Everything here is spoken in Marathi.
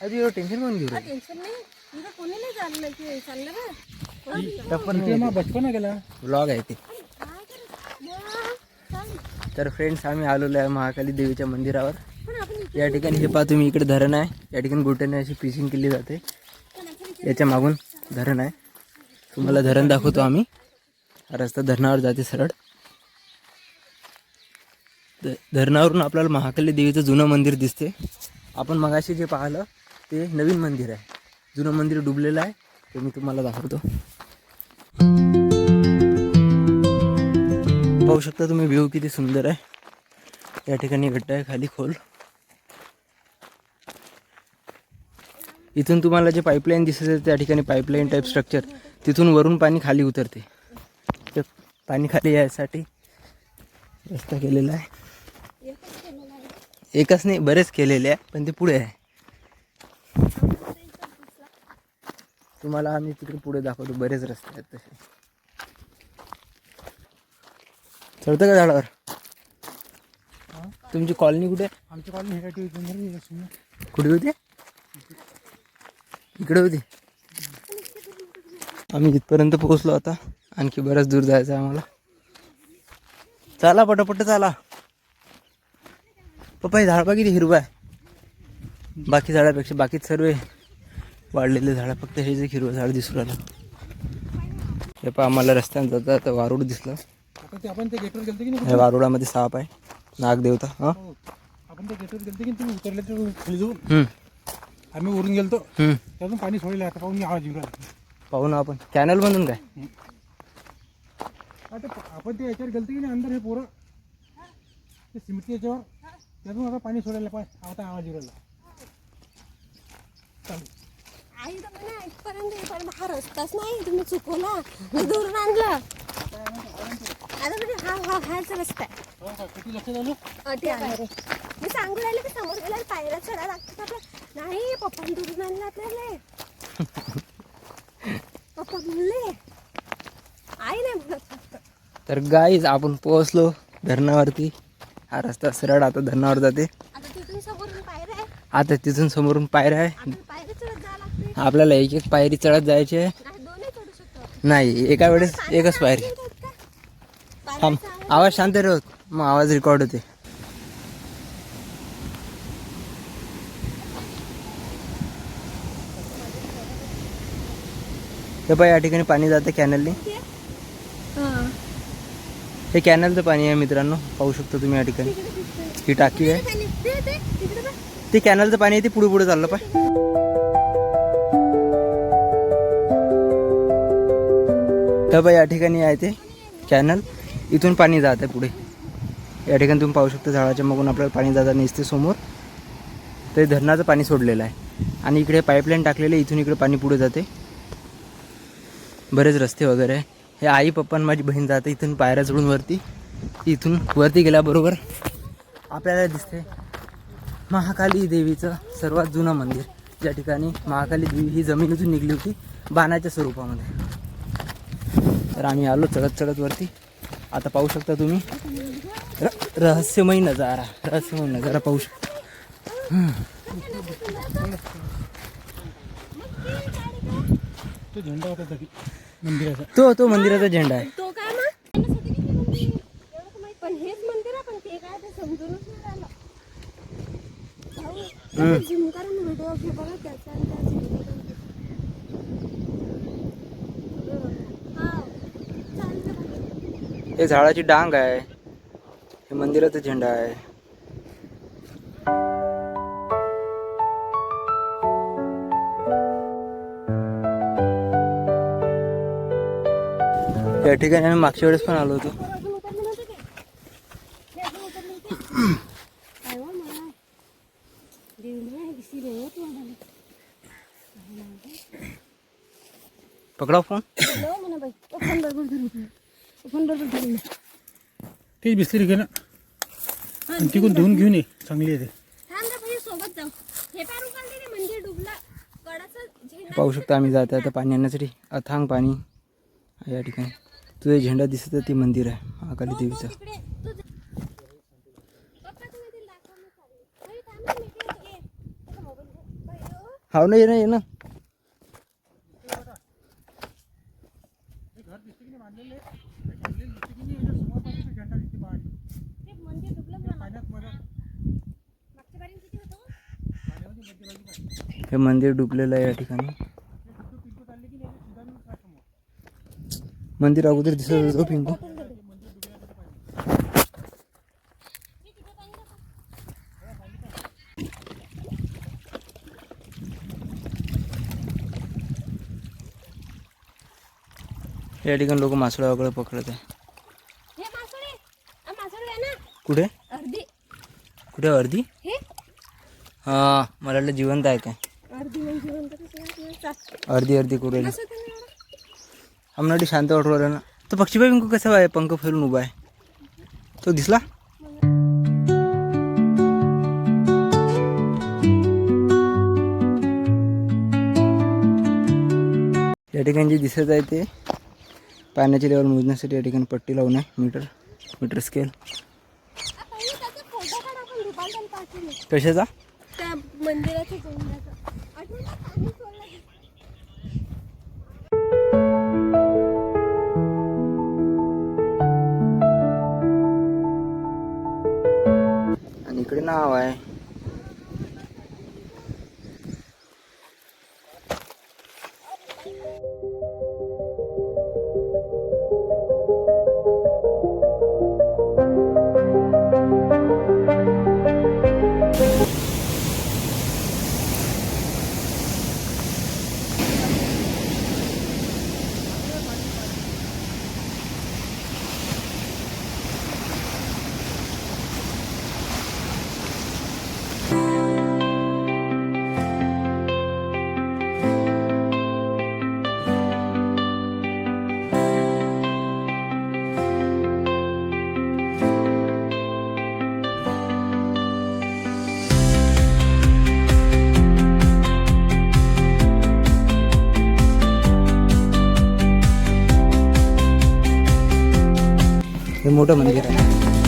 अभी एवढं टेन्शन कोण घेऊ टेन्शन नाही इथं कोणी नाही चाललं की चाललं बा टप्पन बचपन गेला व्लॉग आहे ते. काय करत तर फ्रेंड्स आम्ही आलेलो आहे महाकाली देवीच्या मंदिरावर. पण आपण या ठिकाणी हे पहा तुम्ही, इकडे धरण आहे. या ठिकाणी गोट्याने अशी फिशिंग केली जाते. याच्या मागून धरण आहे. तुम्हाला धरण दाखवतो आम्ही. हा रस्ता धरणावर जाते सरळ. धरणावरून आपल्याला महाकाली देवीचं जुनं मंदिर दिसते. आपण मगाशी जे पाहिलं ते नवीन मंदिर आहे. जुनं मंदिर डुबलेलं आहे ते मी तुम्हाला दाखवतो. पाहू शकता तुम्ही व्ह्यू किती सुंदर आहे. या ठिकाणी गड्डा आहे खाली खोल. इथून तुम्हाला जे पाईपलाईन दिसत आहे त्या ठिकाणी पाईपलाईन टाईप स्ट्रक्चर, तिथून वरून पाणी खाली उतरते. ते पाणी खाली यायसाठी रस्ता केलेला आहे. एकच नाही बरेच केलेले आहे, पण ते पुढे आहे. तुम्हाला आम्ही तिकडे पुढे दाखवतो. बरेच रस्ते आहेत तसे. चढतं का झाडावर? तुमची कॉलनी कुठे? आमची कॉलनी कुठे होती? इकडे होती. आम्ही इथपर्यंत पोहोचलो. आता आणखी बरंच दूर जायचं आहे आम्हाला. चला पटापट चला. पप्पा हे झाड किती हिरवं आहे. बाकी झाडापेक्षा बाकीच सर्व वाढलेले झाड, फक्त हे जे हिरवं झाड दिसू राहिलं. हे पहा आम्हाला रस्त्याने जाता आता वारूड दिसलं. आपण ते गेटवर गेलतो की नाही? या वारुडामध्ये साप आहे, नागदेवता. हां आपण ते गेटवर गेलतो की तुम्ही उतरले तर खाली जाऊन आम्ही वरून गेलतो. त्यातून पाणी सोडलेलं आता पाहून आवाज येऊन राहिला. पाहू ना आपण कॅनल बनून काय. आता आपण ते याच्यावर गेलतो की नाही अंदर, हे पोरं ते सिमेंटच्या याच्यावर, त्यातून आता पाणी सोडायला पाहिजे. आता आवाज येऊन राहिला. आई तर म्हणे इथपर्यंत हा रस्ताच नाही, तुम्ही चुकवला, दुरून आणलं. आता म्हणजे हाच रस्ता आहे. किती लक्ष झालं? ते आहे रे. मी सांगू राहिले की समोर गेल्यावर पायऱ्या चढा लागतात आपल्या. नाही पप्पा दुरून आणलं आपल्याला. पप्पा बोलले, आई नाही बोलत फक्त. तर गाईज आपण पोहोचलो धरणावरती. हा रस्ता सरळ आता धरणावर जाते. आता तिथून समोरून पायऱ्या आहे. आता तिथून समोरून पायऱ्या आहे. आपल्याला पायऱ्या चढत जावं लागते. आपल्याला एक एक पायरी चढत जायची आहे. नाही दोन्ही चढू शकतो. नाही एका वेळेस एकच पायरी. थांब, आवाज शांत राहत, मग आवाज रेकॉर्ड होते. हे पाय या ठिकाणी पाणी जाते कॅनलने. हे कॅनलचं पाणी आहे मित्रांनो, पाहू शकता तुम्ही या ठिकाणी. ही टाकी आहे, ते कॅनलचं पाणी आहे. ते पुढे पुढे चाललं पाय. तर पाय या ठिकाणी आहे ते कॅनल. इथून पाणी जात आहे पुढे. या ठिकाणी तुम्ही पाहू शकता झाडाच्या मागून आपल्याला पाणी जाताना दिसते समोर. ते धरणाचं पाणी सोडलेलं आहे आणि इकडे पाईपलाईन टाकलेलं आहे. इथून इकडे पाणी पुढे जाते. बरेच रस्ते वगैरे आहे. हे आई पप्पा आणि माझी बहीण जाते इथून पायऱ्या चढून वरती. इथून वरती गेल्याबरोबर आपल्याला दिसते महाकाली देवीचं सर्वात जुनं मंदिर. ज्या ठिकाणी महाकाली देवी ही जमिनीतून निघली होती बाणाच्या स्वरूपामध्ये. तर आम्ही आलो चढत चढत वरती. आता पाहू शकता तुम्ही रहस्यमय नजारा पाहू शकता. तो झेंडा होता तरी मंदिराचा. तो मंदिराचा झेंडा आहे. तो काय मग पण हेच मंदिर आहे, पण ते काय ते समजूनच नाही राहिलं. झूम करून व्हिडिओ घे बघा त्याचा आणि त्या झेंड्याचा. हे झाडाची डांग आहे. हे मंदिराचा झेंडा आहे. या ठिकाणी आम्ही मागच्या वेळेस पण आलो होतो. पकडा फोन. तेच बिस्किट घे ना, आणि तिकडून धुवून घेऊन ये, चांगली आहे ते. सोबत जाऊ. हे काय रुपये ते मंदिर डुबला कडाचं. पाहू शकता आम्ही जात आहे आता पाणी आणण्यासाठी. अथांग पाणी या ठिकाणी. तुझे झेंडा दिसत आहे, ती मंदिर आहे महाकाली देवीचं. हाव ना, ये ना, ये ना. हे घर दिसते की नाही बांधलेले हे बांधलेले दिसते की नाही याच्या समोर पण तिथे झेंडा दिसते पहा ते मंदिर डुबलं त्या पाण्यात मध्ये मागच्या बारी किती होतं पाण्यामध्ये मध्यभागी पाहिजे हे मंदिर डुबलेलं आहे या ठिकाणी. पिंटू चालले की नाही सीधा मी का समोर मंदिर अगोदर दिसत होतं पिंकू. या ठिकाणी लोक मासोळ्या वगैरे पकडत आहे. हे मासोळे मासोळे आहे ना कुठे अर्धी कुठे अर्धी? हे हां, मला वाटलं जिवंत आहे काय. अर्धी म्हणजे म्हणतात कसं अर्धी अर्धी करू राहिली. असं तुम्ही एवढं आम्हाला शांत वाटू राहिलं ना. तो पक्षीबाई पिंकू कसा आहे, पंख फिरून उभा आहे. तो दिसला. या ठिकाणी जे दिसत आहे ते पाण्याची लेवल मोजण्यासाठी या ठिकाणी पट्टी लावून आहे. Metre scale. पहिले त्याचा फोटो काढ आपण दुपारला पाठवून कशाचा? त्या मंदिराच्या झेंड्याचा आठवण का पाणी सोडलं आणि इकडे नाव आहे. हे मोठं मंदिर आहे.